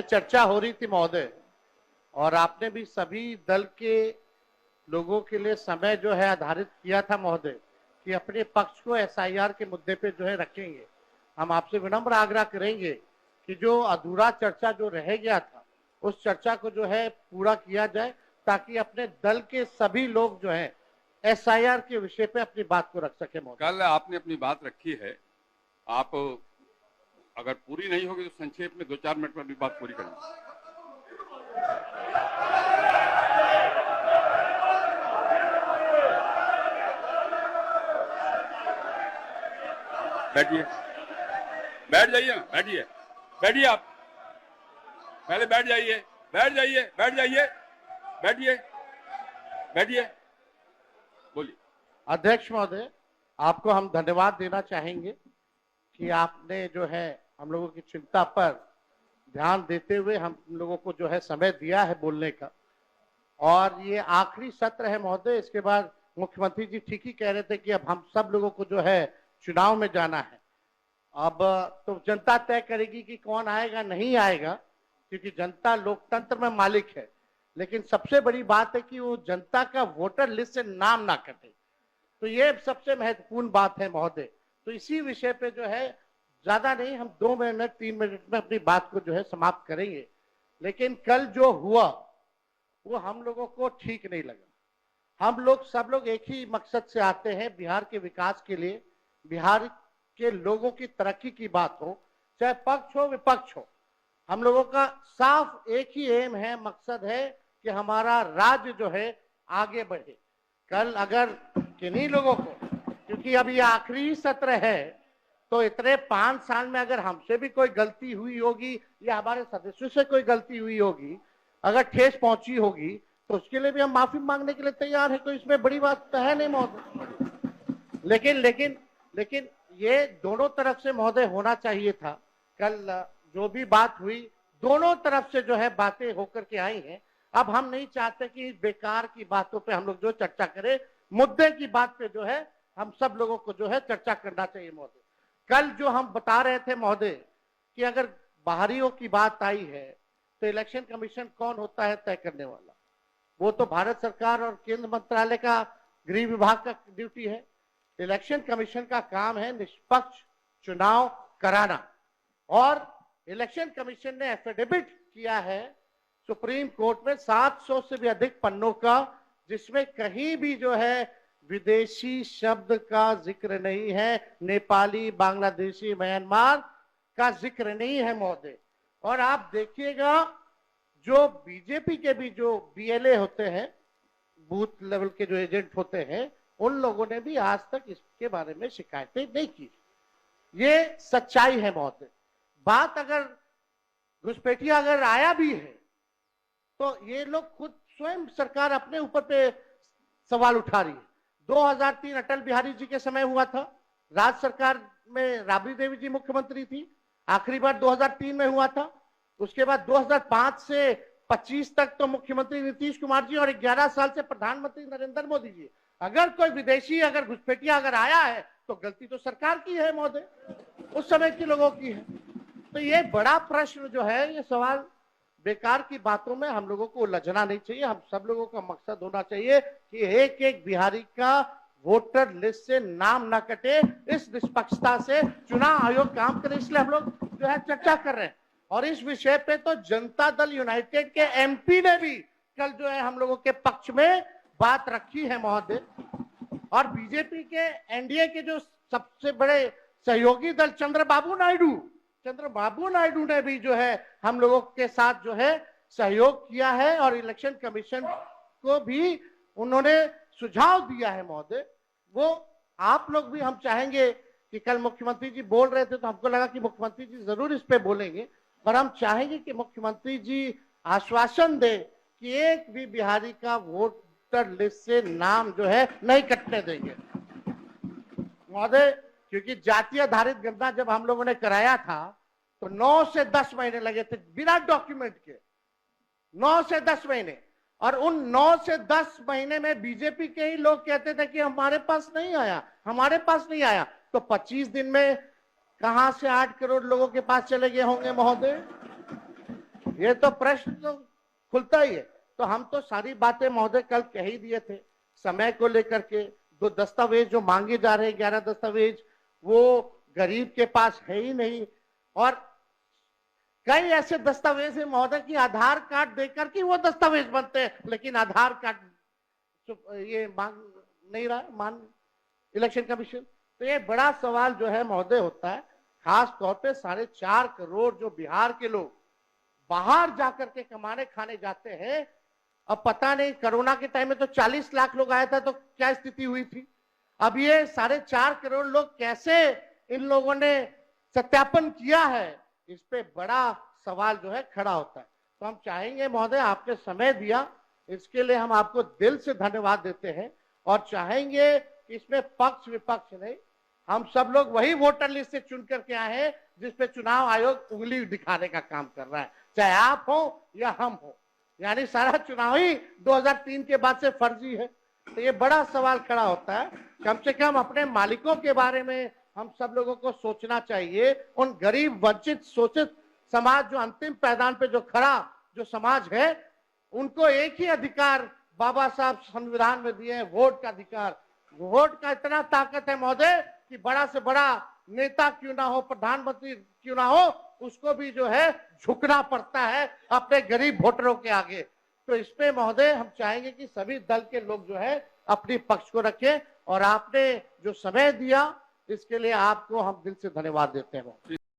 चर्चा हो रही थी महोदय, और आपने भी सभी दल के लोगों के लिए समय जो है आधारित किया था महोदय कि अपने पक्ष को एसआईआर के मुद्दे पे जो है रखेंगे। हम आपसे विनम्र आग्रह करेंगे कि जो अधूरा चर्चा जो रह गया था उस चर्चा को जो है पूरा किया जाए, ताकि अपने दल के सभी लोग जो है एसआईआर के विषय पे अपनी बात को रख सके महोदय। कल आपने अपनी बात रखी है, आप अगर पूरी नहीं होगी तो संक्षेप में 2-4 मिनट में अपनी बात पूरी करें। बैठिए, बैठ जाइए, बैठिए, बैठिए, आप पहले बैठ जाइए, बैठ जाइए, बैठ जाइए, बैठिए, बैठिए, बोलिए। अध्यक्ष महोदय, आपको हम धन्यवाद देना चाहेंगे कि आपने जो है हम लोगों की चिंता पर ध्यान देते हुए हम लोगों को जो है समय दिया है बोलने का। और ये आखिरी सत्र है महोदय, इसके बाद मुख्यमंत्री जी ठीक ही कह रहे थे कि अब हम सब लोगों को जो है चुनाव में जाना है। अब तो जनता तय करेगी कि कौन आएगा नहीं आएगा, क्योंकि जनता लोकतंत्र में मालिक है। लेकिन सबसे बड़ी बात है कि वो जनता का वोटर लिस्ट से नाम ना कटे, तो ये सबसे महत्वपूर्ण बात है महोदय। तो इसी विषय पे जो है ज्यादा नहीं, हम 2 मिनट 3 मिनट में अपनी बात को जो है समाप्त करेंगे। लेकिन कल जो हुआ वो हम लोगों को ठीक नहीं लगा। हम लोग सब लोग एक ही मकसद से आते हैं, बिहार के विकास के लिए, बिहार के लोगों की तरक्की की बात हो, चाहे पक्ष हो विपक्ष हो। हम लोगों का साफ एक ही एम है, मकसद है कि हमारा राज्य जो है आगे बढ़े। कल अगर किन्हीं लोगों को, क्योंकि अब ये आखिरी सत्र है, तो इतने 5 साल में अगर हमसे भी कोई गलती हुई होगी या हमारे सदस्यों से कोई गलती हुई होगी, अगर ठेस पहुंची होगी, तो उसके लिए भी हम माफी मांगने के लिए तैयार है। कोई इसमें बड़ी बात तो है नहीं महोदय। लेकिन लेकिन लेकिन ये दोनों तरफ से महोदय होना चाहिए था। कल जो भी बात हुई दोनों तरफ से जो है बातें होकर के आई हैं। अब हम नहीं चाहते कि बेकार की बातों पे हम लोग जो चर्चा करें, मुद्दे की बात पे जो है हम सब लोगों को जो है चर्चा करना चाहिए महोदय। कल जो हम बता रहे थे महोदय कि अगर बाहरियों की बात आई है तो इलेक्शन कमीशन कौन होता है तय करने वाला? वो तो भारत सरकार और केंद्र मंत्रालय का गृह विभाग का ड्यूटी है। इलेक्शन कमीशन का काम है निष्पक्ष चुनाव कराना, और इलेक्शन कमीशन ने एफिडेविट किया है सुप्रीम कोर्ट में 700 से भी अधिक पन्नों का, जिसमें कहीं भी जो है विदेशी शब्द का जिक्र नहीं है, नेपाली, बांग्लादेशी, म्यांमार का जिक्र नहीं है महोदय। और आप देखिएगा जो बीजेपी के भी जो बीएलए होते हैं, बूथ लेवल के जो एजेंट होते हैं, उन लोगों ने भी आज तक इसके बारे में शिकायतें नहीं की। ये सच्चाई है महोदय। बात अगर घुसपैठिया अगर आया भी है तो ये लोग खुद स्वयं सरकार अपने ऊपर पे सवाल उठा रही है। 2003 अटल बिहारी जी के समय हुआ था, राज्य सरकार में राबड़ी देवी जी मुख्यमंत्री थी, आखिरी बार 2003 में हुआ था। उसके बाद 2005 से 25 तक तो मुख्यमंत्री नीतीश कुमार जी और 11 साल से प्रधानमंत्री नरेंद्र मोदी जी। अगर कोई विदेशी अगर घुसपैठिया अगर आया है तो गलती तो सरकार की है महोदय, उस समय के लोगों की है। तो ये बड़ा प्रश्न जो है, ये सवाल बेकार की बातों में हम लोगों को उलझना नहीं चाहिए। हम सब लोगों का मकसद होना चाहिए कि एक एक बिहारी का वोटर लिस्ट से नाम ना कटे। इस निष्पक्षता से चुनाव आयोग काम करे, इसलिए हम लोग जो है चर्चा कर रहे हैं। और इस विषय पे तो जनता दल यूनाइटेड के एमपी ने भी कल जो है हम लोगों के पक्ष में बात रखी है महोदय। और बीजेपी के एनडीए के जो सबसे बड़े सहयोगी दल चंद्रबाबू नायडू ने भी जो है हम लोगों के साथ जो है सहयोग किया है, और इलेक्शन कमीशन को भी उन्होंने सुझाव दिया है महोदय। वो आप लोग भी, हम चाहेंगे कि कल मुख्यमंत्री जी बोल रहे थे तो हमको लगा कि मुख्यमंत्री जी जरूर इस पे बोलेंगे, पर हम चाहेंगे कि मुख्यमंत्री जी आश्वासन दे कि एक भी बिहारी का वोटर लिस्ट से नाम जो है नहीं कटने देंगे महोदय। क्योंकि जाति आधारित गणना जब हम लोगों ने कराया था तो 9 से 10 महीने लगे थे बिना डॉक्यूमेंट के, 9 से 10 महीने। और उन 9 से 10 महीने में बीजेपी के ही लोग कहते थे कि हमारे पास नहीं आया। तो 25 दिन में कहां से 8 करोड़ लोगों के पास चले गए होंगे महोदय? ये तो प्रश्न तो खुलता ही है। तो हम तो सारी बातें महोदय कल कह ही दिए थे। समय को लेकर के दो दस्तावेज जो मांगे जा रहे हैं, 11 दस्तावेज, वो गरीब के पास है ही नहीं। और कई ऐसे दस्तावेज है महोदय की आधार कार्ड देकर के वो दस्तावेज बनते हैं, लेकिन आधार कार्ड ये मांग नहीं रहा है मान इलेक्शन कमीशन। तो ये बड़ा सवाल जो है महोदय होता है, खास तौर पे 4.5 करोड़ जो बिहार के लोग बाहर जाकर के कमाने खाने जाते हैं। अब पता नहीं कोरोना के टाइम में तो 40 लाख लोग आया था, तो क्या स्थिति हुई थी। अब ये 4.5 करोड़ लोग कैसे इन लोगों ने सत्यापन किया है, इस पे बड़ा सवाल जो है खड़ा होता है। तो हम चाहेंगे महोदय, आपने समय दिया, इसके लिए हम आपको दिल से धन्यवाद देते हैं। और चाहेंगे कि इसमें पक्ष विपक्ष नहीं, हम सब लोग वही वोटर लिस्ट से चुन करके आए हैं जिसपे चुनाव आयोग उंगली दिखाने का काम कर रहा है, चाहे आप हो या हम हो। यानी सारा चुनाव ही 2003 के बाद से फर्जी है। तो ये बड़ा सवाल खड़ा होता है। कम से कम अपने मालिकों के बारे में हम सब लोगों को सोचना चाहिए। उन गरीब वंचित शोषित समाज जो अंतिम पैदान पे जो खड़ा जो समाज है, उनको एक ही अधिकार बाबा साहब संविधान में दिए हैं, वोट का अधिकार। वोट का इतना ताकत है महोदय कि बड़ा से बड़ा नेता क्यों ना हो, प्रधानमंत्री क्यों ना हो, उसको भी जो है झुकना पड़ता है अपने गरीब वोटरों के आगे। तो इस पे महोदय हम चाहेंगे कि सभी दल के लोग जो है अपनी पक्ष को रखें। और आपने जो समय दिया इसके लिए आपको हम दिल से धन्यवाद देते हैं।